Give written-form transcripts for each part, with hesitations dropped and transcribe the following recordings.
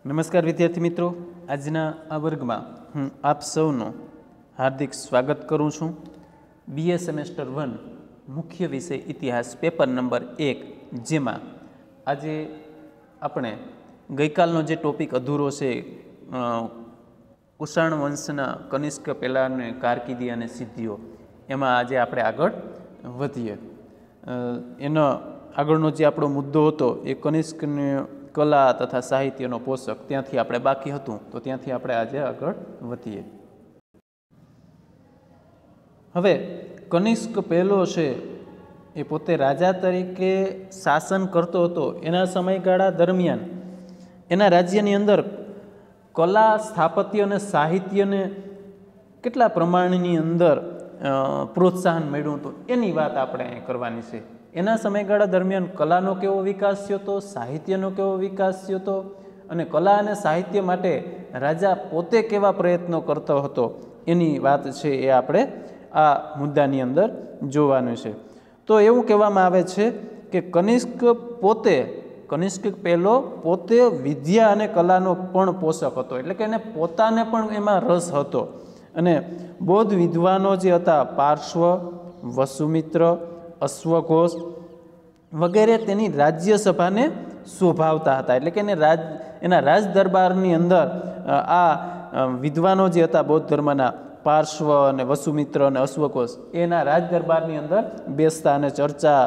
નમસ્કાર વિદ્યાર્થી મિત્રો, આજના આ વર્ગમાં હું આપ સૌનું હાર્દિક સ્વાગત કરું છું. BA સેમેસ્ટર 1 મુખ્ય વિષય ઇતિહાસ પેપર નંબર 1, જેમાં આજે આપણે ગઈકાલનો જે ટોપિક અધૂરો છે, કુષાણ વંશના કનિષ્ક પહેલાંની કારકિર્દી અને સિદ્ધિઓ, એમાં આજે આપણે આગળ વધીએ. એનો આગળનો જે આપણો મુદ્દો હતો એ કનિષ્કની કલા તથા સાહિત્યનો પોષક, ત્યાંથી આપણે બાકી હતું, તો ત્યાંથી આપણે આજે આગળ વધીએ. હવે કનિષ્ક પહેલો છે એ પોતે રાજા તરીકે શાસન કરતો હતો. એના સમયગાળા દરમિયાન એના રાજ્યની અંદર કલા, સ્થાપત્ય અને સાહિત્યને કેટલા પ્રમાણની અંદર પ્રોત્સાહન મળ્યું હતું એની વાત આપણે અહીં કરવાની છે. એના સમયગાળા દરમિયાન કલાનો કેવો વિકાસ થયો હતો, સાહિત્યનો કેવો વિકાસ થયો હતો, અને કલા અને સાહિત્ય માટે રાજા પોતે કેવા પ્રયત્નો કરતો હતો એની વાત છે એ આપણે આ મુદ્દાની અંદર જોવાનું છે. તો એવું કહેવામાં આવે છે કે કનિષ્ક પહેલો પોતે વિદ્યા અને કલાનો પણ પોષક હતો, એટલે કે એને પોતાને પણ એમાં રસ હતો. અને બૌદ્ધ વિદ્વાનો જે હતા, પાર્શ્વ, વસુમિત્ર, અશ્વઘોષ વગેરે તેની રાજ્યસભાને શોભાવતા હતા. એટલે કે એના રાજ દરબારની અંદર આ વિદ્વાનો જે હતા બૌદ્ધ ધર્મના, પાર્શ્વ અને વસુમિત્ર અને અશ્વઘોષ, એના રાજ દરબારની અંદર બેસતા અને ચર્ચા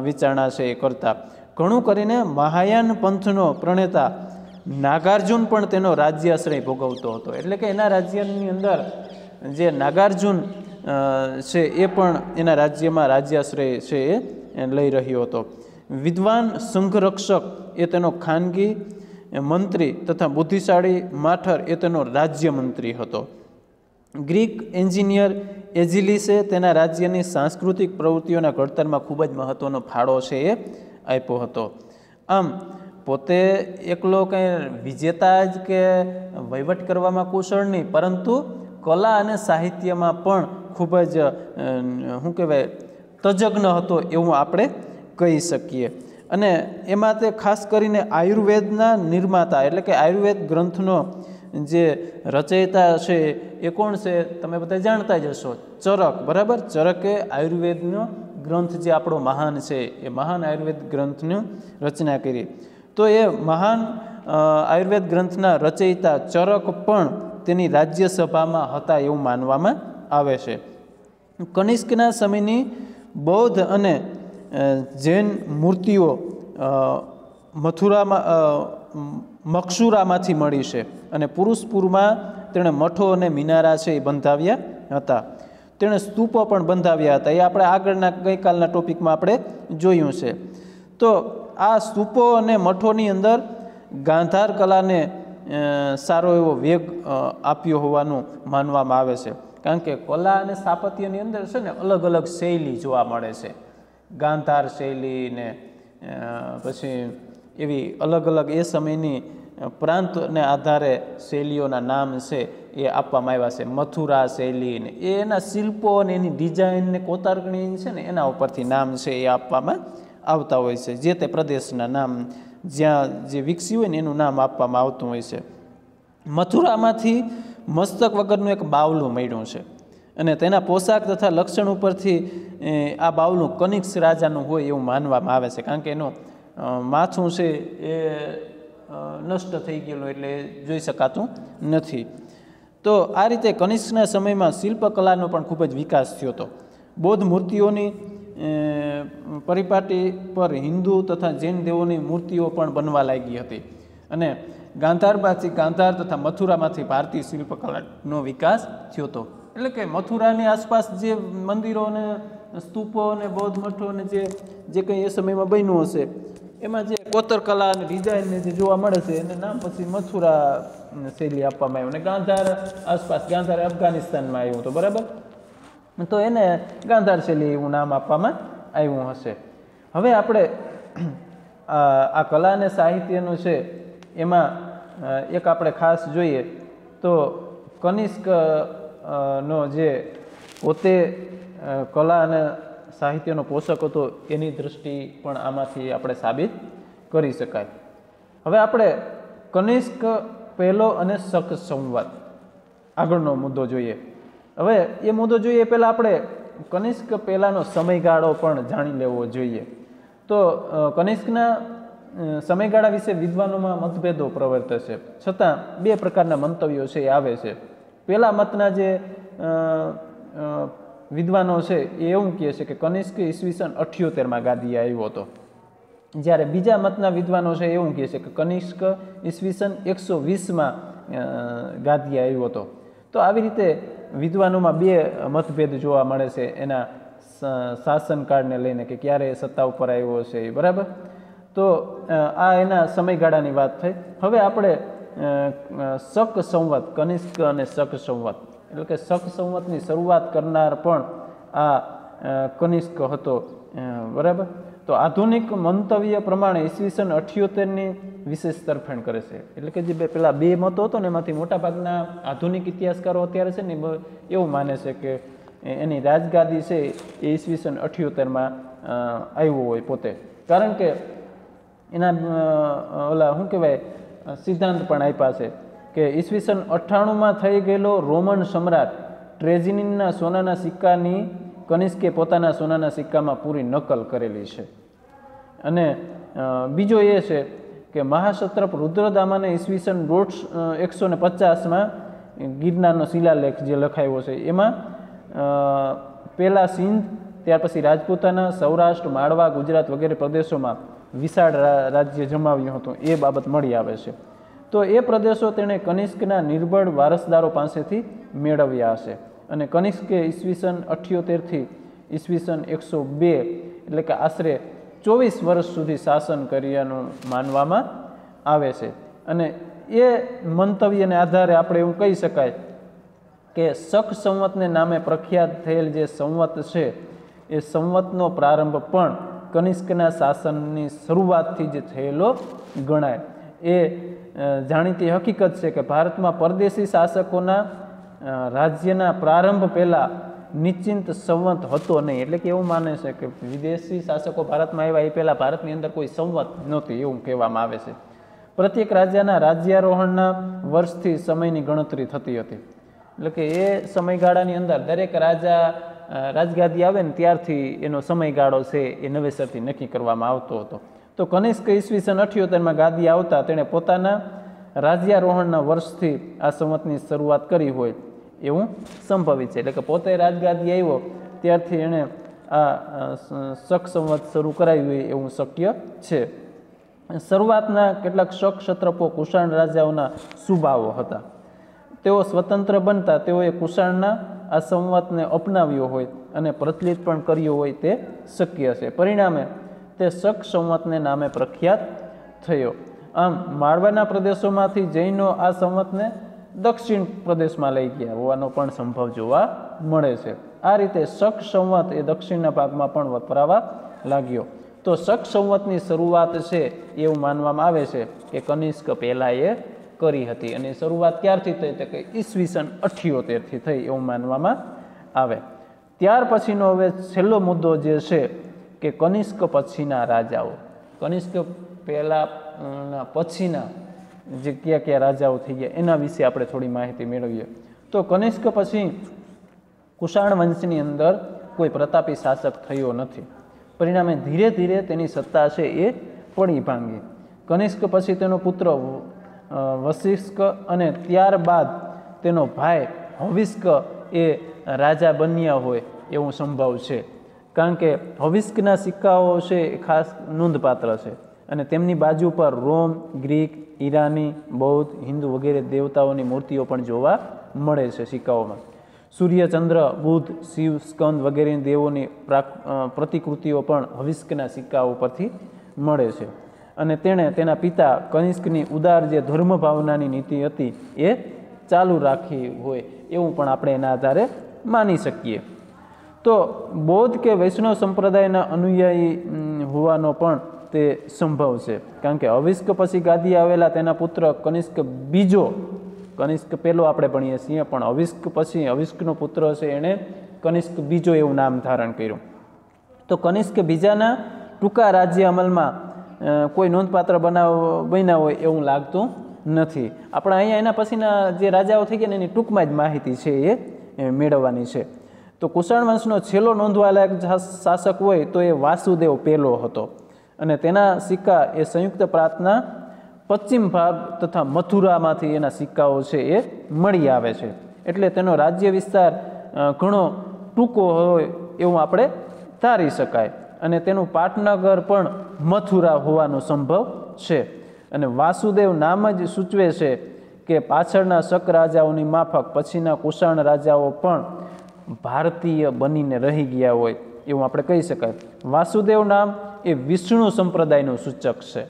વિચારણા છે એ કરતા. ઘણું કરીને મહાયાન પંથનો પ્રણેતા નાગાર્જુન પણ તેનો રાજ્યાશ્રય ભોગવતો હતો. એટલે કે એના રાજ્યની અંદર જે નાગાર્જુન છે એ પણ એના રાજ્યમાં રાજ્યાશ્રય છે એ લઈ રહ્યો હતો. વિદ્વાન સંઘરક્ષક એ તેનો ખાનગી મંત્રી તથા બુદ્ધિશાળી માઠર એ તેનો રાજ્ય મંત્રી હતો. ગ્રીક એન્જિનિયર એજિલિસે તેના રાજ્યની સાંસ્કૃતિક પ્રવૃત્તિઓના ઘડતરમાં ખૂબ જ મહત્ત્વનો ફાળો છે એ આપ્યો હતો. આમ પોતે એકલો કંઈ વિજેતા જ કે વહીવટ કરવામાં કુશળ નહીં, પરંતુ કલા અને સાહિત્યમાં પણ ખૂબ જ તજજ્ઞ હતો એવું આપણે કહી શકીએ. અને એમાં તે ખાસ કરીને આયુર્વેદના નિર્માતા, એટલે કે આયુર્વેદ ગ્રંથનો જે રચયિતા છે એ કોણ છે તમે બધા જાણતા જ હશો, ચરક. બરાબર, ચરકે આયુર્વેદનો ગ્રંથ જે આપણો મહાન છે એ મહાન આયુર્વેદ ગ્રંથની રચના કરી. તો એ મહાન આયુર્વેદ ગ્રંથના રચયિતા ચરક પણ તેની રાજ્યસભામાં હતા એવું માનવામાં આવે છે. કનિષ્કના સમયની બૌદ્ધ અને જૈન મૂર્તિઓ મકસુરામાંથી મળી છે, અને પુરુષપુરમાં તેણે મઠો અને મિનારા છે એ બંધાવ્યા હતા. તેણે સ્તૂપો પણ બંધાવ્યા હતા. એ આપણે આગળના ગઈકાલના ટોપિકમાં આપણે જોયું છે. તો આ સ્તૂપો અને મઠોની અંદર ગાંધાર કલાને સારો એવો વેગ આપ્યો હોવાનું માનવામાં આવે છે. કારણ કે કલા અને સ્થાપત્યની અંદર છે ને અલગ અલગ શૈલી જોવા મળે છે. ગાંધાર શૈલી ને પછી એવી અલગ અલગ એ સમયની પ્રાંતને આધારે શૈલીઓના નામ છે એ આપવામાં આવ્યા છે. મથુરા શૈલી ને એના શિલ્પો અને એની ડિઝાઇન ને કોતરણી છે ને એના ઉપરથી નામ છે એ આપવામાં આવતા હોય છે. જે તે પ્રદેશના નામ જ્યાં જે વિકસ્યું હોય ને એનું નામ આપવામાં આવતું હોય છે. મથુરામાંથી મસ્તક વગરનું એક બાવલું મળ્યું છે, અને તેના પોશાક તથા લક્ષણ ઉપરથી આ બાવલું કનિષ્ક રાજાનું હોય એવું માનવામાં આવે છે. કારણ કે એનું માથું છે એ નષ્ટ થઈ ગયેલું, એટલે જોઈ શકાતું નથી. તો આ રીતે કનિષ્કના સમયમાં શિલ્પકલાનો પણ ખૂબ જ વિકાસ થયો હતો. બૌદ્ધ મૂર્તિઓની પરિપાટી પર હિન્દુ તથા જૈન દેવોની મૂર્તિઓ પણ બનવા લાગી હતી. અને ગાંધારમાંથી ગાંધાર તથા મથુરામાંથી ભારતીય શિલ્પકલાનો વિકાસ થયો હતો. એટલે કે મથુરાની આસપાસ જે મંદિરો અને સ્તૂપો અને બૌદ્ધ મઠો અને જે કંઈ એ સમયમાં બન્યું હશે એમાં જે કોતરકલા અને ડિઝાઇનને જે જોવા મળે છે એને નામ પછી મથુરા શૈલી આપવામાં આવ્યું. અને ગાંધાર આસપાસ, ગાંધાર અફઘાનિસ્તાનમાં આવ્યું હતું. બરાબર, તો એને ગાંધાર શૈલી એવું નામ આપવામાં આવ્યું હશે. હવે આપણે આ કલા અને સાહિત્યનું છે એમાં એક આપણે ખાસ જોઈએ તો કનિષ્ક નો જે પોતે કલા અને સાહિત્યનો પોષક હતો એની દૃષ્ટિ પણ આમાંથી આપણે સાબિત કરી શકાય. હવે આપણે કનિષ્ક પહેલો અને શક સંવત આગળનો મુદ્દો જોઈએ. હવે એ મુદ્દો જોઈએ પહેલાં આપણે કનિષ્ક પહેલાંનો સમયગાળો પણ જાણી લેવો જોઈએ. તો કનિષ્કના સમયગાળા વિશે વિદ્વાનોમાં મતભેદો પ્રવર્તે છે, છતાં બે પ્રકારના મંતવ્યો છે એ આવે છે. પહેલા મતના જે વિદ્વાનો છે એ એવું કહે છે કે કનિષ્ક ઈસવીસન 78માં ગાદીએ આવ્યો હતો, જ્યારે બીજા મતના વિદ્વાનો છે એવું કહે છે કે કનિષ્ક ઈસવીસન 120માં ગાદીએ આવ્યો હતો. તો આવી રીતે વિદ્વાનોમાં બે મતભેદ જોવા મળે છે એના શાસનકાળને લઈને કે ક્યારે સત્તા ઉપર આવ્યો છે એ, બરાબર. તો આ એના સમયગાળાની વાત થઈ. હવે આપણે શક સંવત, કનિષ્ક અને શક સંવત એટલે કે શક સંવતની શરૂઆત કરનાર પણ આ કનિષ્ક હતો, બરાબર. તો આધુનિક મંતવ્ય પ્રમાણે ઈસવીસન 78ની વિશેષ તરફેણ કરે છે. એટલે કે જે પેલા બે મતો હતો ને એમાંથી મોટાભાગના આધુનિક ઇતિહાસકારો અત્યારે છે ને એવું માને છે કે એની રાજગાદી છે એ ઈસવીસન 78માં આવ્યો હોય પોતે, કારણ કે એના ઓલા શું કહેવાય સિદ્ધાંત પણ આપ્યા છે કે ઈસવીસન 98માં થઈ ગયેલો રોમન સમ્રાટ ટ્રેજનીના સોનાના સિક્કાની કનિષ્કે પોતાના સોનાના સિક્કામાં પૂરી નકલ કરેલી છે. અને બીજો એ છે કે મહાસત્રપ રુદ્રદામાને ઈસવીસન 150માં ગિરનારનો શિલાલેખ જે લખાયો છે એમાં પહેલાં સિંધ, ત્યાર પછી રાજપૂતાના, સૌરાષ્ટ્ર, માળવા, ગુજરાત વગેરે પ્રદેશોમાં વિશાળ રાજ્ય જમાવ્યું હતું એ બાબત મળી આવે છે. તો એ પ્રદેશો તેણે કનિષ્કના નિર્બળ વારસદારો પાસેથી મેળવ્યા હશે. અને કનિષ્કે ઈસવીસન 78થી ઈસવીસન 102 એટલે કે આશરે 24 વર્ષ સુધી શાસન કર્યાનું માનવામાં આવે છે. અને એ મંતવ્યને આધારે આપણે એવું કહી શકાય કે શક સંવતને નામે પ્રખ્યાત થયેલ જે સંવત છે એ સંવતનો પ્રારંભ પણ કનિષ્કના શાસનની શરૂઆતથી જ થયેલો ગણાય. એ જાણીતી હકીકત છે કે ભારતમાં પરદેશી શાસકોના રાજ્યના પ્રારંભ પહેલાં નિશ્ચિંત સંવત હતો નહીં. એટલે કે એવું માને છે કે વિદેશી શાસકો ભારતમાં આવ્યા એ પહેલાં ભારતની અંદર કોઈ સંવત નહોતી એવું કહેવામાં આવે છે. પ્રત્યેક રાજ્યના રાજ્યારોહણના વર્ષથી સમયની ગણતરી થતી હતી. એટલે કે એ સમયગાળાની અંદર દરેક રાજા રાજગાદી આવે ને ત્યારથી એનો સમયગાળો છે એ નવેસરથી નક્કી કરવામાં આવતો હતો. તો કનિષ્ક ઈસવીસન 78માં ગાદી આવતા તેણે પોતાના રાજ્યારોહણના વર્ષથી આ સંવતની શરૂઆત કરી હોય એવું સંભવિત છે. એટલે કે પોતે રાજગાદી આવ્યો ત્યારથી એણે આ શક સંવત શરૂ કરાવ્યું હોય એવું શક્ય છે. શરૂઆતના કેટલાક શક ક્ષત્રપો કુષાણ રાજાઓના સુબાઓ હતા. તેઓ સ્વતંત્ર બનતા તેઓએ કુષાણના આ સંવતને અપનાવ્યો હોય અને પ્રચલિત પણ કર્યો હોય તે શક્ય છે. પરિણામે તે શક સંવતને નામે પ્રખ્યાત થયો. આમ માળવાના પ્રદેશોમાંથી જૈનો આ સંવતને દક્ષિણ પ્રદેશમાં લઈ ગયા હોવાનો પણ સંભવ જોવા મળે છે. આ રીતે શક સંવત એ દક્ષિણના ભાગમાં પણ વપરાવા લાગ્યો. તો શક સંવતની શરૂઆત છે એવું માનવામાં આવે છે કે કનિષ્ક પહેલાં એ કરી હતી. અને શરૂઆત ક્યારથી થઈ તો કે ઈસવીસન 78થી થઈ એવું માનવામાં આવે. ત્યાર પછીનો હવે છેલ્લો મુદ્દો જે છે કે કનિષ્ક પછીના રાજાઓ, કનિષ્ક પહેલાં પછીના જે કયા કયા રાજાઓ થઈ ગયા એના વિશે આપણે થોડી માહિતી મેળવીએ. તો કનિષ્ક પછી કુષાણ વંશની અંદર કોઈ પ્રતાપી શાસક થયો નથી. પરિણામે ધીરે ધીરે તેની સત્તા છે એ પડી ભાંગી. કનિષ્ક પછી તેનો પુત્ર વસિષ્ક અને ત્યારબાદ તેનો ભાઈ હવિષ્ક એ રાજા બન્યા હોય એવું સંભવ છે. કારણ કે હવિષ્કના સિક્કાઓ છે એ ખાસ નોંધપાત્ર છે અને તેમની બાજુ પર રોમ, ગ્રીક, ઈરાની, બૌદ્ધ, હિન્દુ વગેરે દેવતાઓની મૂર્તિઓ પણ જોવા મળે છે સિક્કાઓમાં. સૂર્ય, ચંદ્ર, બુધ, શિવ, સ્કંદ વગેરેની દેવોની પ્રતિકૃતિઓ પણ હવિષ્કના સિક્કાઓ પરથી મળે છે. અને તેણે તેના પિતા કનિષ્કની ઉદાર જે ધર્મ ભાવનાની નીતિ હતી એ ચાલુ રાખી હોય એવું પણ આપણે એના આધારે માની શકીએ. તો બૌદ્ધ કે વૈષ્ણવ સંપ્રદાયના અનુયાયી હોવાનો પણ તે સંભવ છે. કારણ કે હવિષ્ક પછી ગાદી આવેલા તેના પુત્ર કનિષ્ક બીજો, કનિષ્ક પહેલો આપણે ભણીએ છીએ પણ હવિષ્ક પછી હવિષ્કનો પુત્ર છે એણે કનિષ્ક બીજો એવું નામ ધારણ કર્યું. તો કનિષ્ક બીજાના ટૂંકા રાજ્ય અમલમાં કોઈ નોંધપાત્ર બનાવ બન્યા હોય એવું લાગતું નથી. આપણે અહીંયા એના પછીના જે રાજાઓ થઈ ગયા ને એની ટૂંકમાં જ માહિતી છે એ મેળવવાની છે. તો કુષાણ વંશનો છેલ્લો નોંધવાલાયક શાસક હોય તો એ વાસુદેવ પહેલો હતો અને તેના સિક્કા એ સંયુક્ત પ્રાંતના પશ્ચિમ ભાગ તથા મથુરામાંથી એના સિક્કાઓ છે એ મળી આવે છે. એટલે તેનો રાજ્ય વિસ્તાર ઘણો ટૂંકો હોય એવું આપણે ધારી શકાય અને તેનું પાટનગર પણ મથુરા હોવાનો સંભવ છે. અને વાસુદેવ નામ જ સૂચવે છે કે પાછળના શક રાજાઓની માફક પછીના કુષાણ રાજાઓ પણ ભારતીય બનીને રહી ગયા હોય એવું આપણે કહી શકાય. વાસુદેવ નામ એ વિષ્ણુ સંપ્રદાયનું સૂચક છે.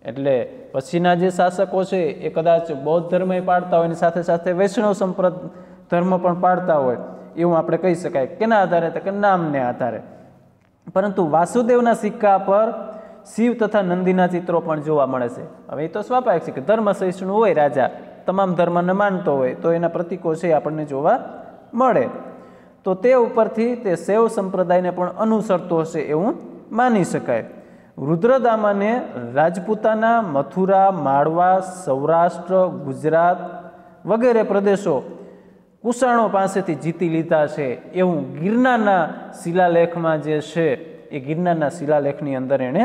એટલે પછીના જે શાસકો છે એ કદાચ બૌદ્ધ ધર્મ પાળતા હોય એની સાથે સાથે વૈષ્ણવ ધર્મ પણ પાળતા હોય એવું આપણે કહી શકાય. કેના આધારે? તો કે નામને આધારે. પરંતુ વાસુદેવના સિક્કા પર શિવ તથા નંદીના ચિત્રો પણ જોવા મળે છે. હવે એ તો સ્વાભાવિક છે કે ધર્મ સહિષ્ણુ હોય રાજા, તમામ ધર્મને માનતો હોય તો એના પ્રતીકો છે આપણને જોવા મળે. તો તે ઉપરથી તે શૈવ સંપ્રદાયને પણ અનુસરતો હશે એવું માની શકાય. રુદ્રદામાને રાજપૂતાના, મથુરા, માળવા, સૌરાષ્ટ્ર, ગુજરાત વગેરે પ્રદેશો કુષાણો પાસેથી જીતી લીધા છે એવું ગિરનારના શિલાલેખમાં જે છે એ ગિરનારના શિલાલેખની અંદર એણે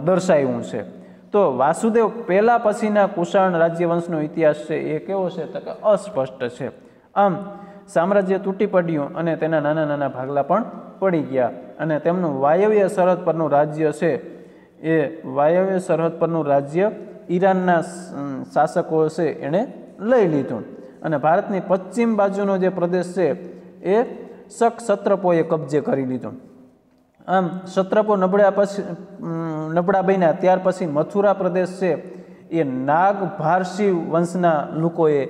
દર્શાવ્યું છે. તો વાસુદેવ પહેલા પછીના કુષાણ રાજ્યવંશનો ઇતિહાસ છે એ કેવો છે? તો કે અસ્પષ્ટ છે. આમ સામ્રાજ્ય તૂટી પડ્યું અને તેના નાના નાના ભાગલા પણ પડી ગયા અને તેમનું વાયવ્ય સરહદ પરનું રાજ્ય છે એ વાયવ્ય સરહદ પરનું રાજ્ય ઈરાનના શાસકો છે એણે લઈ લીધું અને ભારતની પશ્ચિમ બાજુનો જે પ્રદેશ છે એ શક સત્રપોએ કબજે કરી લીધો. આમ સત્રપો નબળા બન્યા ત્યાર પછી મથુરા પ્રદેશ છે એ નાગ ભારસી વંશના લોકોએ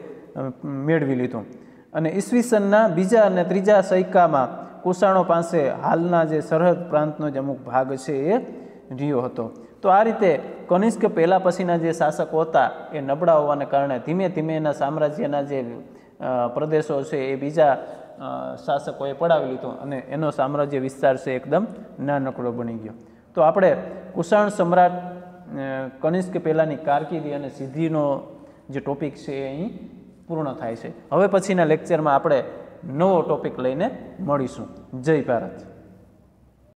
મેળવી લીધું અને ઈસવીસનના બીજા અને ત્રીજા સૈકામાં કુષાણો પાસે હાલના જે સરહદ પ્રાંતનો જ અમુક ભાગ છે એ રહ્યો હતો. તો આ રીતે કનિષ્ક પહેલા પછીના જે શાસકો હતા એ નબળા હોવાને કારણે ધીમે ધીમે એના સામ્રાજ્યના જે પ્રદેશો છે એ બીજા શાસકોએ પડાવી લીધો અને એનો સામ્રાજ્ય વિસ્તાર છે એકદમ નાનકડો બની ગયો. તો આપણે કુષાણ સમ્રાટ કનિષ્ક પહેલાંની કારકિર્દી અને સિદ્ધિનો જે ટોપિક છે એ અહીં પૂર્ણ થાય છે. હવે પછીના લેક્ચરમાં આપણે નવો ટોપિક લઈને મળીશું. જય ભારત.